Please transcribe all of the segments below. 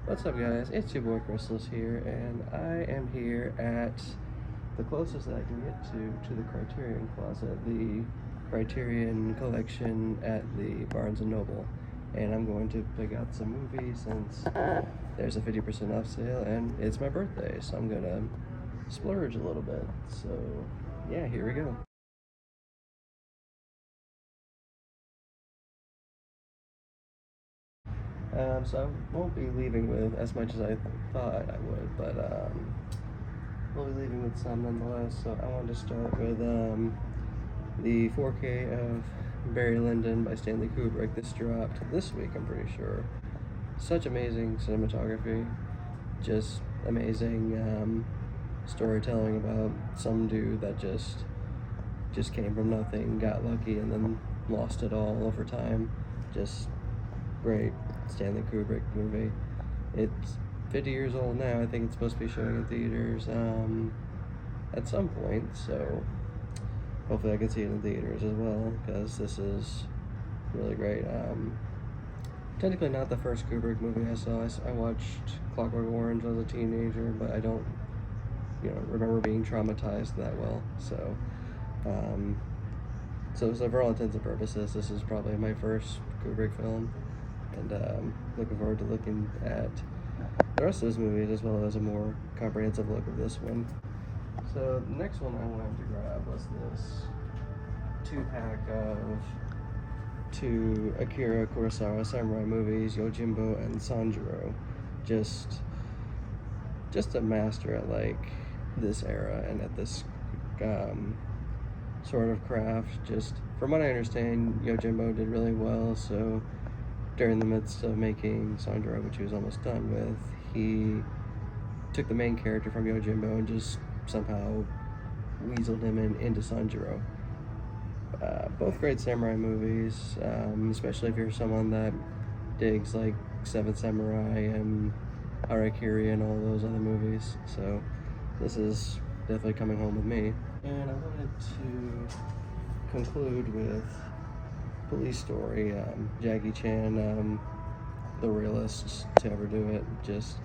What's up, guys? It's your boy Chrysalis here, and I am here at the closest that I can get to the Criterion Closet, the Criterion collection at the Barnes & Noble. And I'm going to pick out some movies since there's a 50% off sale, and it's my birthday, so I'm gonna splurge a little bit. So, yeah, here we go. So I won't be leaving with as much as I thought I would, but we'll be leaving with some nonetheless. So I wanted to start with the 4K of Barry Lyndon by Stanley Kubrick. This dropped this week, I'm pretty sure. Such amazing cinematography, just amazing storytelling about some dude that just came from nothing, got lucky, and then lost it all over time. Just great Stanley Kubrick movie. It's 50 years old now. I think it's supposed to be showing in theaters at some point, so hopefully I can see it in theaters as well, because this is really great. Technically not the first Kubrick movie I saw. I watched Clockwork Orange when I was a teenager, but I don't remember being traumatized that well, so so for all intents and purposes, this is probably my first Kubrick film, and looking forward to looking at the rest of his movies as well as a more comprehensive look of this one. So the next one I wanted to grab was this 2-pack of 2 Akira Kurosawa samurai movies, Yojimbo and Sanjuro. Just a master at like this era and at this sort of craft. Just from what I understand, Yojimbo did really well, so during the midst of making Sanjuro, which he was almost done with, he took the main character from Yojimbo and just somehow weaseled him into Sanjuro. Both great samurai movies, especially if you're someone that digs like Seventh Samurai and Harakiri and all those other movies. So this is definitely coming home with me. And I wanted to conclude with Police Story, Jackie Chan, the realest to ever do it. Just,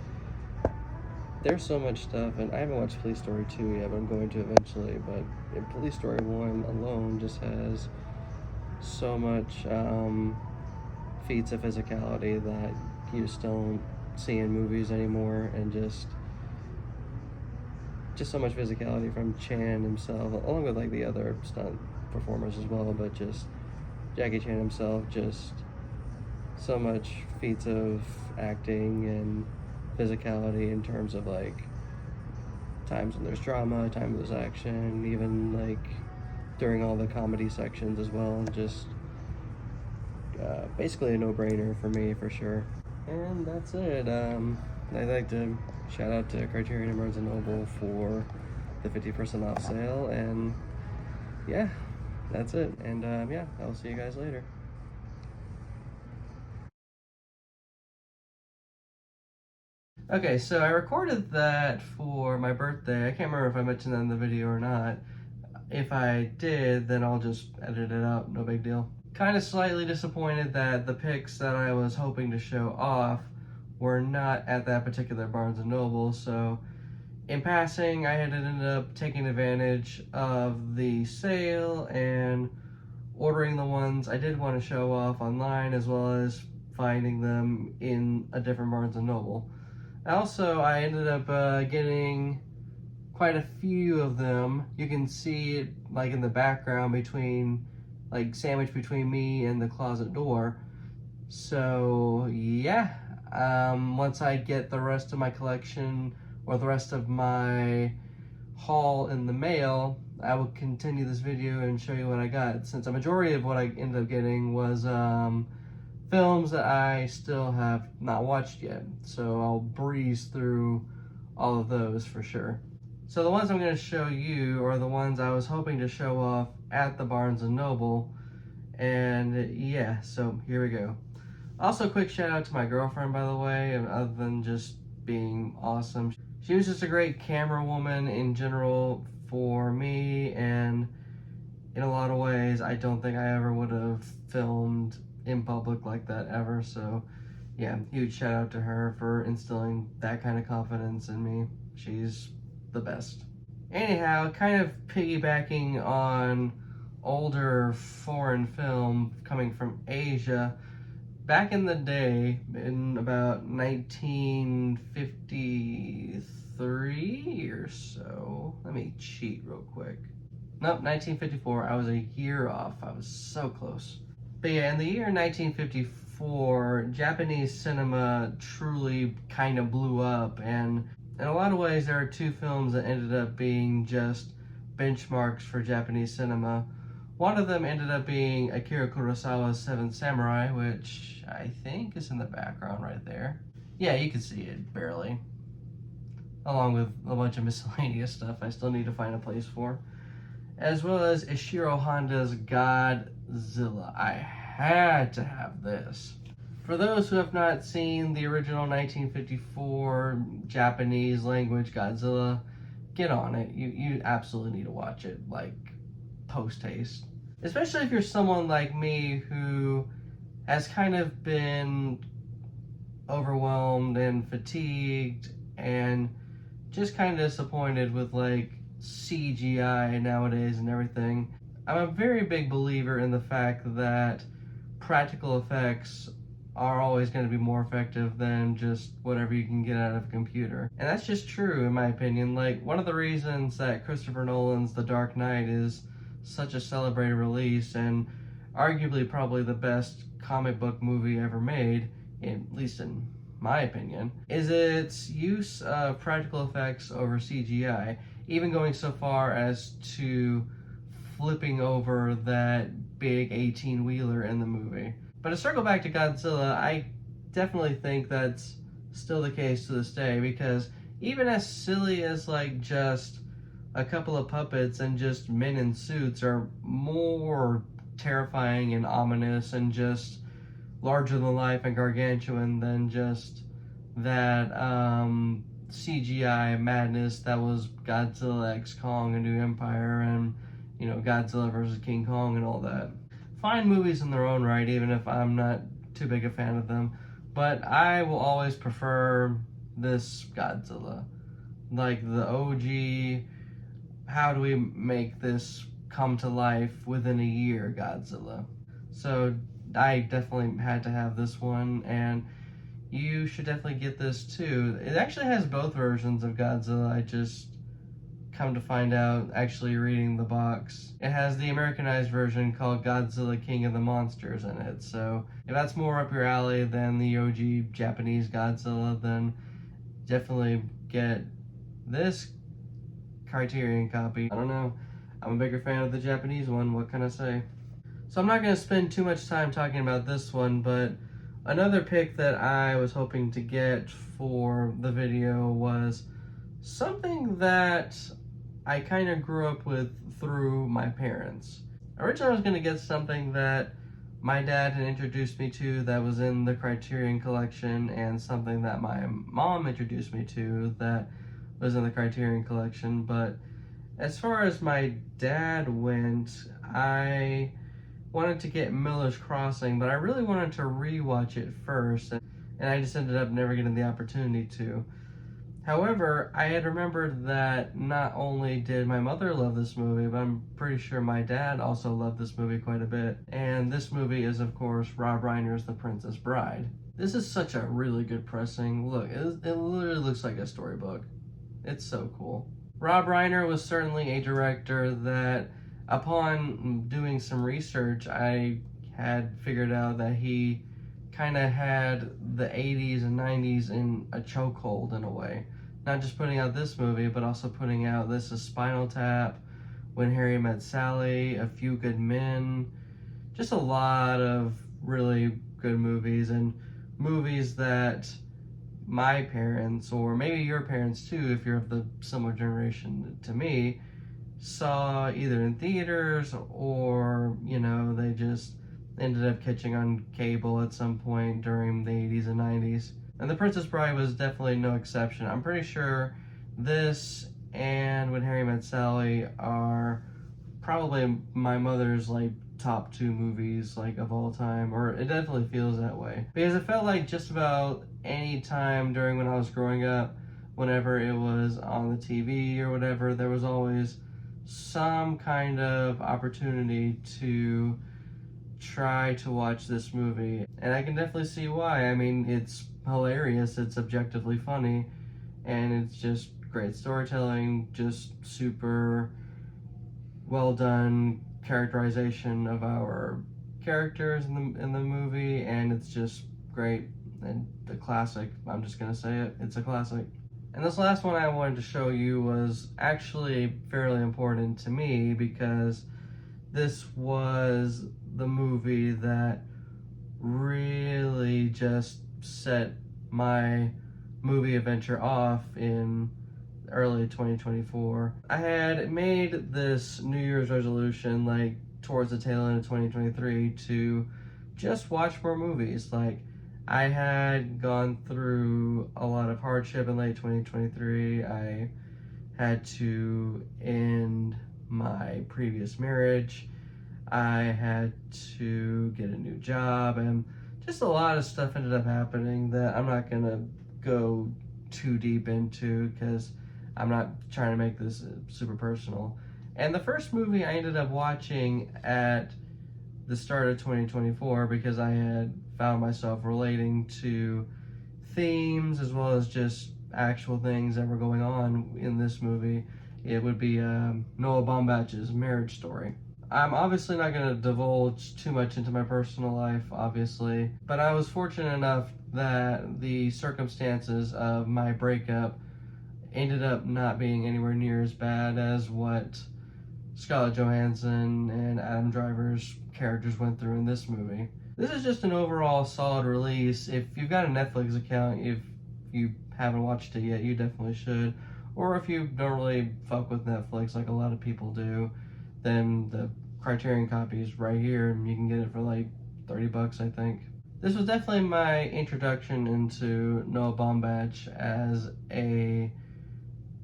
there's so much stuff, and I haven't watched Police Story 2 yet, but I'm going to eventually. But Police Story 1 alone just has so much feats of physicality that you just don't see in movies anymore, and just so much physicality from Chan himself, along with like the other stunt performers as well, but just Jackie Chan himself, just so much feats of acting and physicality in terms of like times when there's drama, times when there's action, even like during all the comedy sections as well. Just basically a no-brainer for me, for sure. And that's it. I'd like to shout out to Criterion and Barnes & Noble for the 50% off sale, and yeah, that's it. And yeah, I'll see you guys later. Okay, so I recorded that for my birthday. I can't remember if I mentioned that in the video or not. If I did, then I'll just edit it out, no big deal. Kind of slightly disappointed that the pics that I was hoping to show off were not at that particular Barnes & Noble, so in passing, I had ended up taking advantage of the sale and ordering the ones I did want to show off online, as well as finding them in a different Barnes & Noble. Also, I ended up getting quite a few of them. You can see it like in the background between, like sandwiched between me and the closet door. So yeah, once I get the rest of my collection or the rest of my haul in the mail, I will continue this video and show you what I got, since a majority of what I ended up getting was films that I still have not watched yet. So I'll breeze through all of those for sure. So the ones I'm going to show you are the ones I was hoping to show off at the Barnes & Noble. And yeah, so here we go. Also, quick shout out to my girlfriend, by the way, and other than just being awesome. She was just a great camera woman in general for me, and in a lot of ways, I don't think I ever would have filmed in public like that ever. So yeah, huge shout out to her for instilling that kind of confidence in me. She's the best. Anyhow, kind of piggybacking on older foreign film coming from Asia, back in the day, in about 1953 or so, let me cheat real quick. Nope, 1954. I was a year off. I was so close. But yeah, in the year 1954, Japanese cinema truly kind of blew up, and in a lot of ways, there are two films that ended up being just benchmarks for Japanese cinema. One of them ended up being Akira Kurosawa's Seven Samurai, which I think is in the background right there. Yeah, you can see it barely, along with a bunch of miscellaneous stuff I still need to find a place for, as well as Ishiro Honda's Godzilla. I had to have this. For those who have not seen the original 1954 Japanese language Godzilla, get on it. You absolutely need to watch it, like, post haste. Especially if you're someone like me who has kind of been overwhelmed and fatigued and just kind of disappointed with, like, CGI nowadays and everything. I'm a very big believer in the fact that practical effects are always going to be more effective than just whatever you can get out of a computer. And that's just true in my opinion. Like, one of the reasons that Christopher Nolan's The Dark Knight is such a celebrated release and arguably probably the best comic book movie ever made, at least in my opinion, is its use of practical effects over CGI, even going so far as to flipping over that big 18-wheeler in the movie. But to circle back to Godzilla, I definitely think that's still the case to this day, because even as silly as, like, just a couple of puppets and just men in suits are more terrifying and ominous and just larger than life and gargantuan than just that CGI madness that was Godzilla x Kong: A New Empire and, you know, Godzilla vs. King Kong and all that. Fine movies in their own right, even if I'm not too big a fan of them, but I will always prefer this Godzilla. Like the OG, how do we make this come to life within a year Godzilla. So I definitely had to have this one, and you should definitely get this too. It actually has both versions of Godzilla. I just come to find out actually reading the box. It has the Americanized version called Godzilla King of the Monsters in it. So if that's more up your alley than the OG Japanese Godzilla, then definitely get this Criterion copy. I don't know. I'm a bigger fan of the Japanese one. What can I say? So I'm not going to spend too much time talking about this one, but another pick that I was hoping to get for the video was something that I kind of grew up with through my parents. Originally I was going to get something that my dad had introduced me to that was in the Criterion collection, and something that my mom introduced me to that was in the Criterion collection. But as far as my dad went, I wanted to get Miller's Crossing, but I really wanted to rewatch it first, and I just ended up never getting the opportunity to. However, I had remembered that not only did my mother love this movie, but I'm pretty sure my dad also loved this movie quite a bit. And this movie is, of course, Rob Reiner's The Princess Bride. This is such a really good pressing. Look, it literally looks like a storybook. It's so cool. Rob Reiner was certainly a director that, upon doing some research, I had figured out that he kind of had the 80s and 90s in a chokehold in a way. Not just putting out this movie, but also putting out This Is Spinal Tap, When Harry Met Sally, A Few Good Men, just a lot of really good movies, and movies that my parents, or maybe your parents too, if you're of the similar generation to me, saw either in theaters or, you know, they just ended up catching on cable at some point during the 80s and 90s. And The Princess Bride was definitely no exception. I'm pretty sure this and When Harry Met Sally are probably my mother's, like, top 2 movies like of all time, or it definitely feels that way, because it felt like just about any time during when I was growing up, whenever it was on the TV or whatever, there was always some kind of opportunity to try to watch this movie. And I can definitely see why. I mean, it's hilarious, it's objectively funny, and it's just great storytelling, just super well done characterization of our characters in the movie, and it's just great and a classic. I'm just gonna say it, it's a classic. And this last one I wanted to show you was actually fairly important to me, because this was the movie that really just set my movie adventure off in early 2024. I had made this New Year's resolution like towards the tail end of 2023 to just watch more movies. Like, I had gone through a lot of hardship in late 2023. I had to end my previous marriage. I had to get a new job, and just a lot of stuff ended up happening that I'm not gonna go too deep into, because I'm not trying to make this super personal. And the first movie I ended up watching at the start of 2024, because I had found myself relating to themes as well as just actual things that were going on in this movie, it would be Noah Baumbach's Marriage Story. I'm obviously not going to divulge too much into my personal life, obviously, but I was fortunate enough that the circumstances of my breakup ended up not being anywhere near as bad as what Scarlett Johansson and Adam Driver's characters went through in this movie. This is just an overall solid release. If you've got a Netflix account, if you haven't watched it yet, you definitely should. Or if you don't really fuck with Netflix like a lot of people do, then the Criterion copy is right here, and you can get it for like 30 bucks, I think. This was definitely my introduction into Noah Baumbach as a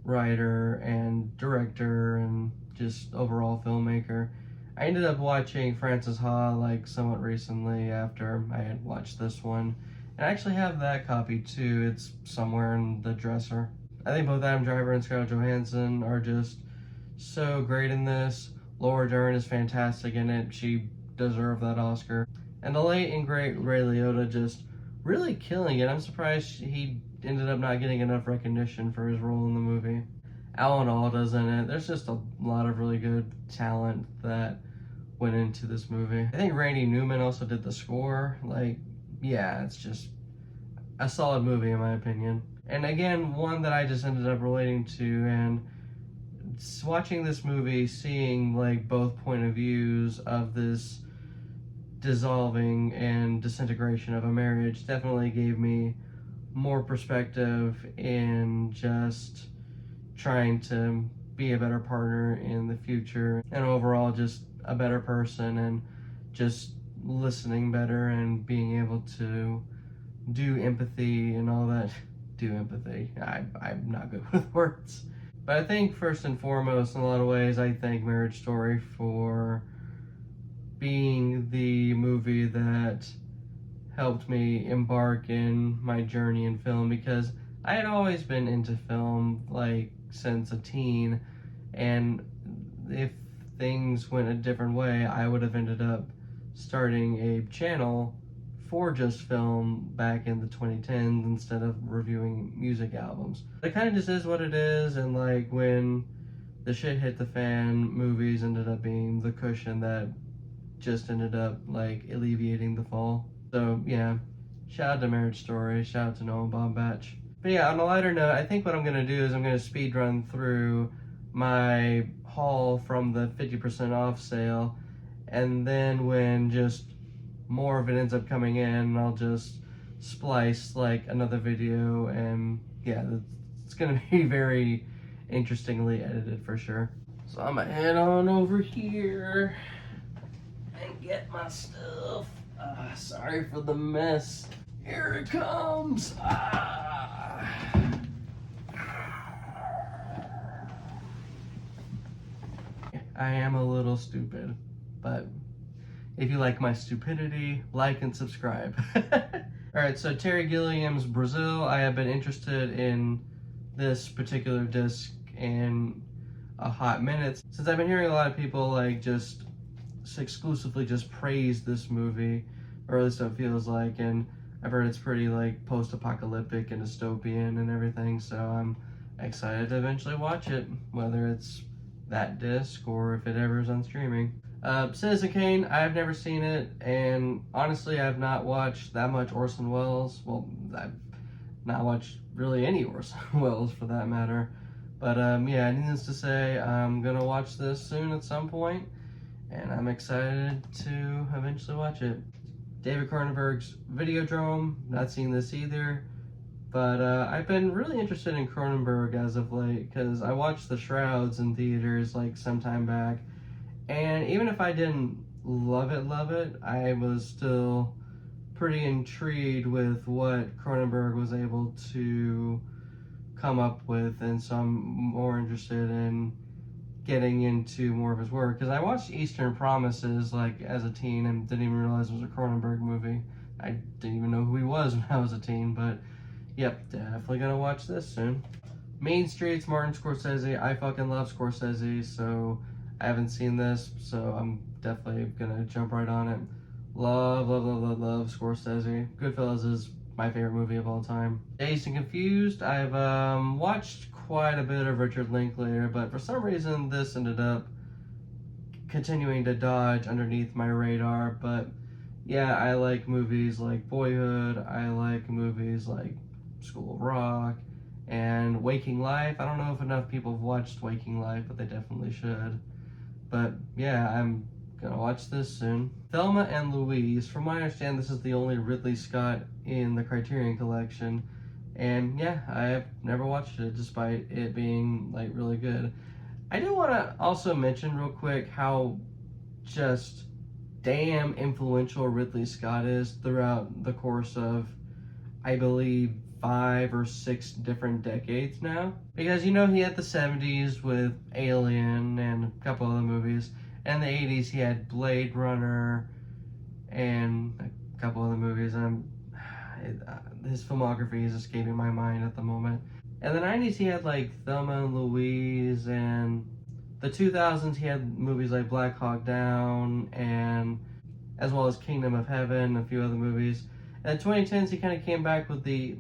writer and director and just overall filmmaker. I ended up watching Frances Ha like somewhat recently after I had watched this one, and I actually have that copy too. It's somewhere in the dresser. I think both Adam Driver and Scarlett Johansson are just so great in this. Laura Dern is fantastic in it. She deserved that Oscar. And the late and great Ray Liotta just really killing it. I'm surprised he ended up not getting enough recognition for his role in the movie. Alan Alda's in it. There's just a lot of really good talent that went into this movie. I think Randy Newman also did the score. Like, yeah, it's just a solid movie in my opinion. And again, one that I just ended up relating to, and watching this movie, seeing like both point of views of this dissolving and disintegration of a marriage definitely gave me more perspective in just trying to be a better partner in the future, and overall just a better person, and just listening better and being able to do empathy and all that. Do empathy. I'm not good with words. But I think first and foremost, in a lot of ways, I thank Marriage Story for being the movie that helped me embark in my journey in film, because I had always been into film like since a teen, and if things went a different way, I would have ended up starting a channel for just film back in the 2010s instead of reviewing music albums. It kind of just is what it is, and like when the shit hit the fan, movies ended up being the cushion that just ended up like alleviating the fall. So yeah, shout out to Marriage Story, shout out to Noah Baumbach. But yeah, on a lighter note, I think what I'm gonna do is I'm gonna speed run through my haul from the 50% off sale, and then when just more of it ends up coming in, I'll just splice like another video, and yeah, it's gonna be very interestingly edited for sure. So I'm gonna head on over here and get my stuff. Sorry for the mess. Here it comes. I am a little stupid, but If you like my stupidity, like and subscribe. Alright, so Terry Gilliam's Brazil. I have been interested in this particular disc in a hot minute, since I've been hearing a lot of people like just exclusively just praise this movie, or at least so it feels like, and I've heard it's pretty like post-apocalyptic and dystopian and everything, so I'm excited to eventually watch it, whether it's that disc or if it ever is on streaming. Citizen Kane, I've never seen it, and honestly I've not watched that much Orson Welles. Well, I've not watched really any Orson Welles for that matter. But yeah, needless to say, I'm gonna watch this soon at some point, and I'm excited to eventually watch it. David Cronenberg's Videodrome, not seen this either, but I've been really interested in Cronenberg as of late, because I watched The Shrouds in theaters like some time back, and even if I didn't love it, I was still pretty intrigued with what Cronenberg was able to come up with, and so I'm more interested in getting into more of his work, because I watched Eastern Promises like as a teen and didn't even realize it was a Cronenberg movie. I didn't even know who he was when I was a teen, but yep, definitely gonna watch this soon. Main Streets, Martin Scorsese. I fucking love Scorsese, so I haven't seen this, so I'm definitely gonna jump right on it. Love Scorsese. Goodfellas is my favorite movie of all time. Dazed and Confused, I've watched quite a bit of Richard Linklater, but for some reason this ended up continuing to dodge underneath my radar. But yeah, I like movies like Boyhood, I like movies like School of Rock, and Waking Life. I don't know if enough people have watched Waking Life, but they definitely should. But yeah, I'm gonna watch this soon. Thelma and Louise. From what I understand, this is the only Ridley Scott in the Criterion Collection, and yeah, I have never watched it despite it being like really good. I do want to also mention real quick how just damn influential Ridley Scott is throughout the course of, I believe, 5 or 6 different decades now. Because you know, he had the 70s with Alien and a couple other movies, and the 80s he had Blade Runner and a couple other movies, and his filmography is escaping my mind at the moment. In the 90s he had like Thelma and Louise, and the 2000s he had movies like Black Hawk Down, and as well as Kingdom of Heaven, a few other movies. And the 2010s he kind of came back with the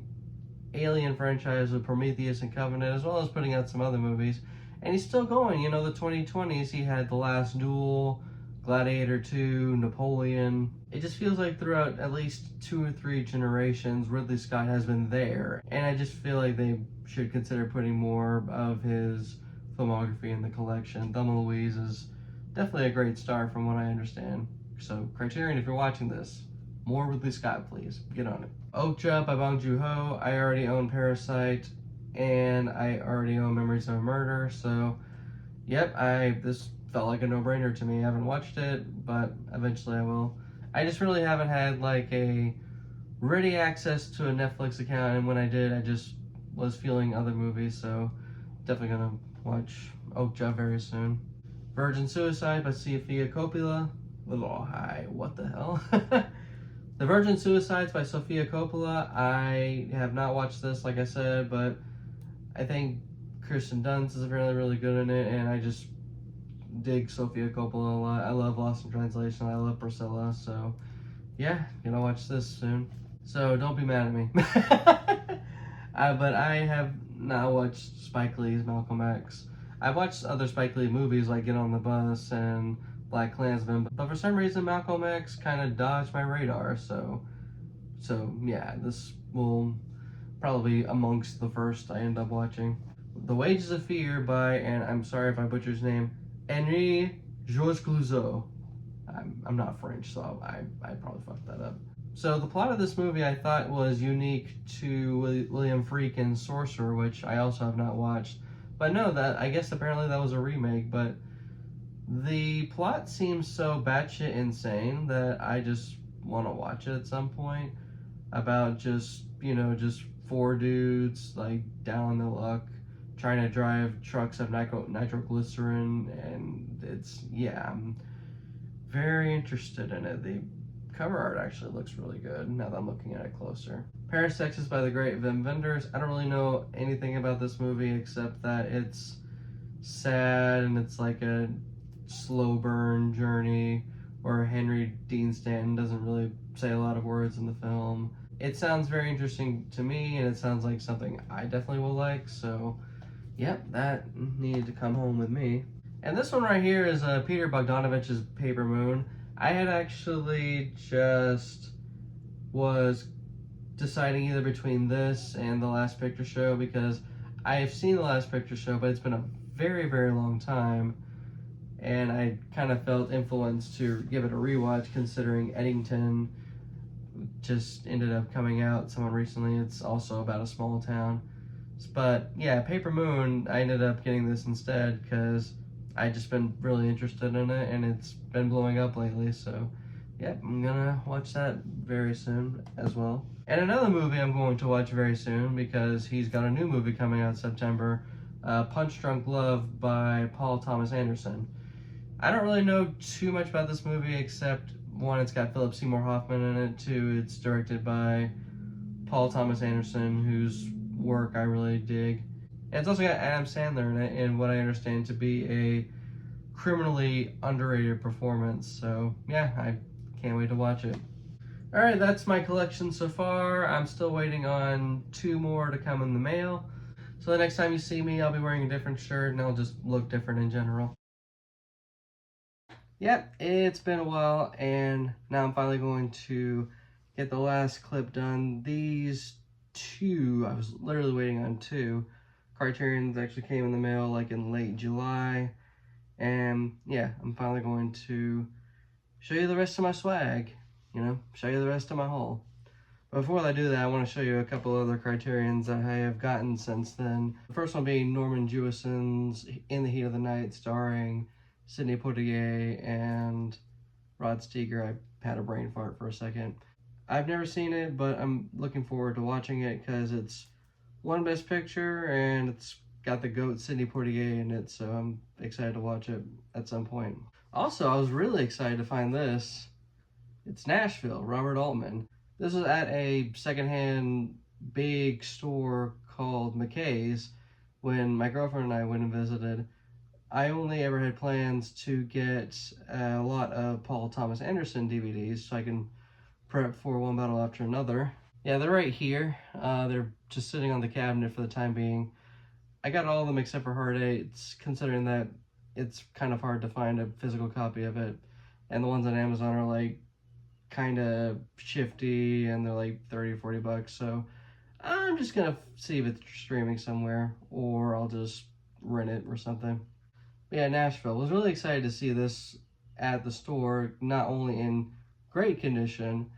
Alien franchise with Prometheus and Covenant, as well as putting out some other movies. And he's still going. You know, the 2020s he had The Last Duel, Gladiator 2, Napoleon. It just feels like throughout at least 2 or 3 generations, Ridley Scott has been there. And I just feel like they should consider putting more of his filmography in the collection. Thelma Louise is definitely a great star from what I understand. So Criterion, if you're watching this, more Ridley Scott, please. Get on it. Okja by Bong Joon-ho. I already own Parasite, and I already own Memories of a Murder, so yep, this felt like a no-brainer to me. I haven't watched it, but eventually I will. I just really haven't had like a ready access to a Netflix account, and when I did, I just was feeling other movies, so definitely gonna watch Okja very soon. Virgin Suicide by Sofia Coppola. Oh, hi, what the hell? The Virgin Suicides by Sofia Coppola. I have not watched this, like I said, but I think Kirsten Dunst is really, really good in it, and I just dig Sofia Coppola a lot. I love Lost in Translation. I love Priscilla, so yeah, gonna watch this soon. So don't be mad at me. But I have not watched Spike Lee's Malcolm X. I've watched other Spike Lee movies like Get on the Bus and Black Klansman, but for some reason Malcolm X kind of dodged my radar, so yeah, this will probably be amongst the first I end up watching. The Wages of Fear by, and I'm sorry if I butcher his name, Henri Georges Clouzot. I'm not French, so I probably fucked that up. So the plot of this movie I thought was unique to William Friedkin's Sorcerer, which I also have not watched. But no, I guess apparently that was a remake, but the plot seems so batshit insane that I just want to watch it at some point. About just, you know, just 4 dudes like down on their luck trying to drive trucks of nitroglycerin, and it's, yeah, I'm very interested in it. The cover art actually looks really good now that I'm looking at it closer. Parasite is by the great Wim Wenders. I don't really know anything about this movie except that it's sad and it's like a slow burn journey, or Henry Dean Stanton doesn't really say a lot of words in the film. It sounds very interesting to me, and it sounds like something I definitely will like, so yep, that needed to come home with me. And this one right here is Peter Bogdanovich's Paper Moon. I had actually just was deciding either between this and The Last Picture Show, because I have seen The Last Picture Show, but it's been a very, very long time, and I kind of felt influenced to give it a rewatch considering Eddington just ended up coming out somewhat recently. It's also about a small town. But yeah, Paper Moon, I ended up getting this instead because I just been really interested in it, and it's been blowing up lately, so yeah, I'm gonna watch that very soon as well. And another movie I'm going to watch very soon, because he's got a new movie coming out in September, Punch Drunk Love by Paul Thomas Anderson. I don't really know too much about this movie except, one, it's got Philip Seymour Hoffman in it, two, it's directed by Paul Thomas Anderson, whose work I really dig. And it's also got Adam Sandler in it, in what I understand to be a criminally underrated performance. So yeah, I can't wait to watch it. Alright, that's my collection so far. I'm still waiting on 2 more to come in the mail. So the next time you see me, I'll be wearing a different shirt and I'll just look different in general. Yep, it's been a while, and now I'm finally going to get the last clip done. These 2, I was literally waiting on 2. Criterions actually came in the mail like in late July, and yeah, I'm finally going to show you the rest of my swag, show you the rest of my haul. But before I do that, I want to show you a couple other Criterions that I have gotten since then. The first one being Norman Jewison's In the Heat of the Night, starring Sidney Poitier and Rod Steiger. I had a brain fart for a second. I've never seen it, but I'm looking forward to watching it because it's won Best Picture and it's got the GOAT Sidney Poitier in it, so I'm excited to watch it at some point. Also, I was really excited to find this. It's Nashville, Robert Altman. This was at a secondhand big store called McKay's when my girlfriend and I went and visited. I only ever had plans to get a lot of Paul Thomas Anderson DVDs so I can prep for one battle after another. Yeah, they're right here. They're just sitting on the cabinet for the time being. I got all of them except for Hard Eights, considering that it's kind of hard to find a physical copy of it. And the ones on Amazon are like kind of shifty and they're like 30 or 40 bucks. So I'm just gonna see if it's streaming somewhere, or I'll just rent it or something. But yeah, Nashville. Was really excited to see this at the store, not only in great condition,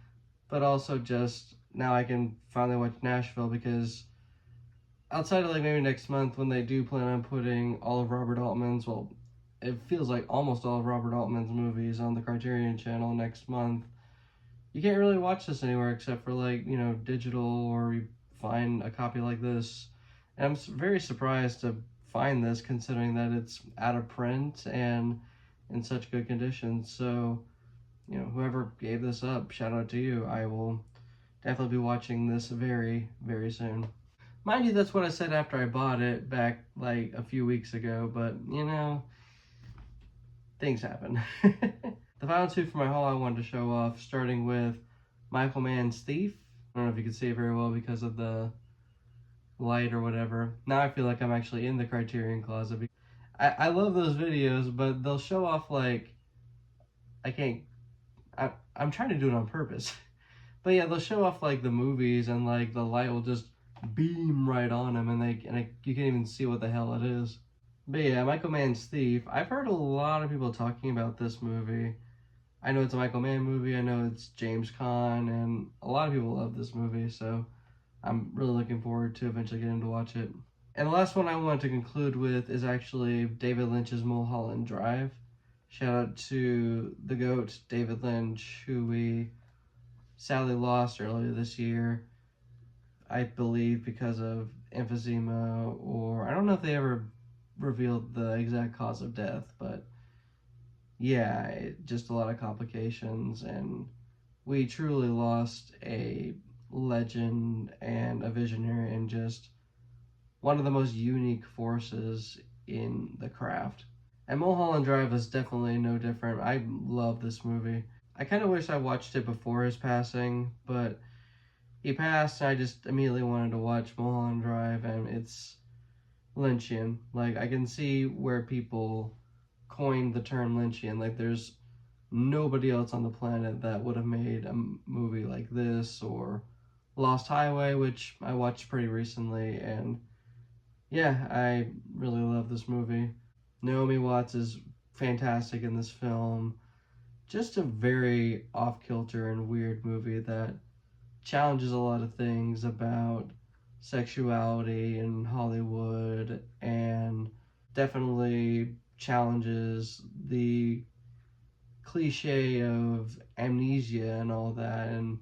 but also just now I can finally watch Nashville, because outside of like maybe next month when they do plan on putting all of Robert Altman's, well, it feels like almost all of Robert Altman's movies on the Criterion channel next month, you can't really watch this anywhere except for like, digital, or you find a copy like this. And I'm very surprised to find this considering that it's out of print and in such good condition. So, whoever gave this up, shout out to you. I will definitely be watching this very, very soon. Mind you, that's what I said after I bought it back like a few weeks ago, but things happen. The final 2 for my haul I wanted to show off, starting with Michael Mann's Thief. I don't know if you can see it very well because of the light or whatever. Now I feel like I'm actually in the Criterion Closet. I love those videos, but they'll show off like, I'm trying to do it on purpose. But yeah, they'll show off like the movies and like the light will just beam right on them, and you can't even see what the hell it is. But yeah, Michael Mann's Thief. I've heard a lot of people talking about this movie. I know it's a Michael Mann movie, I know it's James Caan, and a lot of people love this movie, so I'm really looking forward to eventually getting to watch it. And the last one I want to conclude with is actually David Lynch's Mulholland Drive. Shout out to the GOAT, David Lynch, who we sadly lost earlier this year. I believe because of emphysema, or I don't know if they ever revealed the exact cause of death, but yeah, just a lot of complications, and we truly lost a legend and a visionary and just one of the most unique forces in the craft. And Mulholland Drive is definitely no different. I love this movie. I kind of wish I watched it before his passing, but he passed and I just immediately wanted to watch Mulholland Drive, and it's Lynchian. Like, I can see where people coined the term Lynchian. Like, there's nobody else on the planet that would have made a movie like this, or Lost Highway, which I watched pretty recently, and yeah, I really love this movie. Naomi Watts is fantastic in this film. Just a very off-kilter and weird movie that challenges a lot of things about sexuality in Hollywood, and definitely challenges the cliche of amnesia and all that, and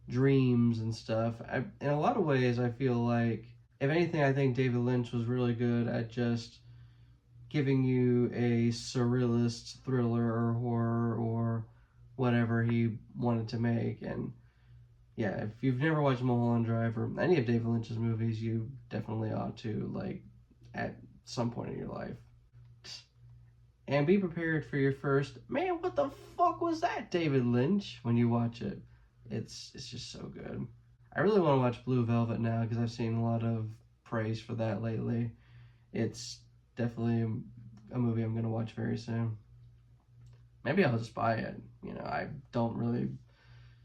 dreams and stuff. In a lot of ways, I feel like, if anything, I think David Lynch was really good at just giving you a surrealist thriller or horror or whatever he wanted to make. And yeah, if you've never watched Mulholland Drive or any of David Lynch's movies, you definitely ought to, like, at some point in your life. And be prepared for your first, man, what the fuck was that, David Lynch, when you watch it. It's just so good. I really want to watch Blue Velvet now because I've seen a lot of praise for that lately. It's definitely a movie I'm going to watch very soon. Maybe I'll just buy it. You know, I don't really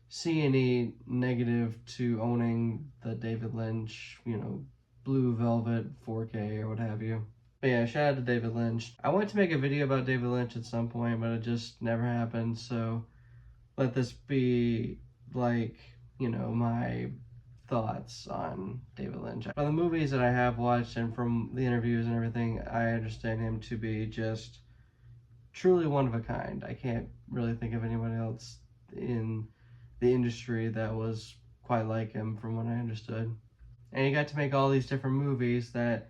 see any negative to owning the David Lynch, you know, Blue Velvet 4K or what have you. But yeah, shout out to David Lynch. I wanted to make a video about David Lynch at some point, but it just never happened. So let this be, like, you know, my thoughts on David Lynch. From the movies that I have watched and from the interviews and everything, I understand him to be just truly one of a kind. I can't really think of anyone else in the industry that was quite like him from what I understood. And he got to make all these different movies that,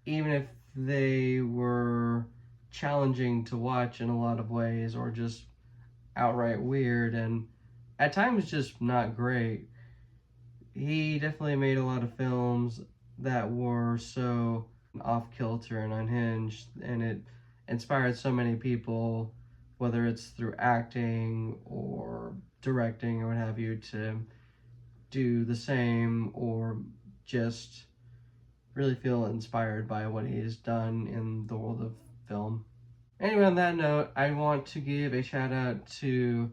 even if they were challenging to watch in a lot of ways, or just outright weird and at times just not great, he definitely made a lot of films that were so off-kilter and unhinged, and it inspired so many people, whether it's through acting or directing or what have you, to do the same or just really feel inspired by what he's done in the world of film. Anyway, on that note, I want to give a shout out to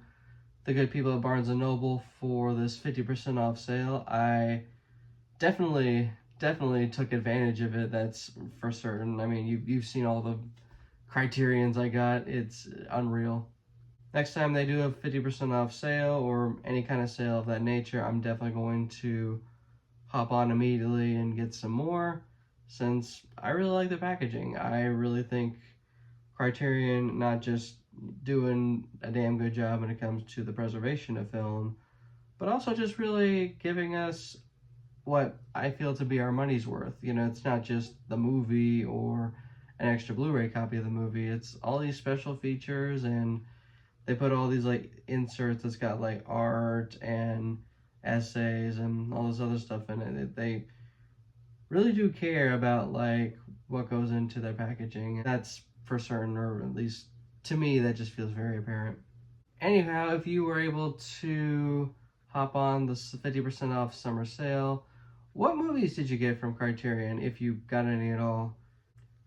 the good people at Barnes & Noble for this 50% off sale. I definitely took advantage of it, that's for certain. I mean, you've seen all the Criterions I got. It's unreal. Next time they do a 50% off sale or any kind of sale of that nature, I'm definitely going to hop on immediately and get some more, since I really like the packaging. I really think Criterion not just doing a damn good job when it comes to the preservation of film, but also just really giving us what I feel to be our money's worth. You know, it's not just the movie or an extra Blu-ray copy of the movie. It's all these special features, and they put all these like inserts that's got like art and essays and all this other stuff in it. They really do care about like what goes into their packaging. That's for certain, or at least to me, that just feels very apparent. Anyhow, if you were able to hop on the 50% off summer sale, what movies did you get from Criterion, if you got any at all?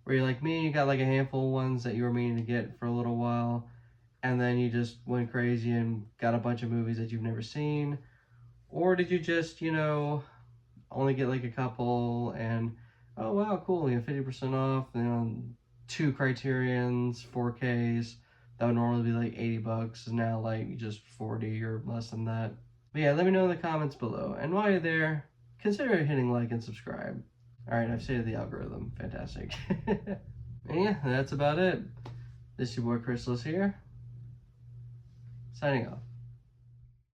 Were you like me, you got like a handful of ones that you were meaning to get for a little while, and then you just went crazy and got a bunch of movies that you've never seen? Or did you just, you know, only get like a couple and, oh wow, cool, you know, 50% off, you know, 2 Criterions, 4Ks, that would normally be like 80 bucks, is now like just 40 or less than that. But yeah, let me know in the comments below. And while you're there, consider hitting like and subscribe. Alright, I've saved the algorithm. Fantastic. And yeah, that's about it. This is your boy Chrysalis here, signing off.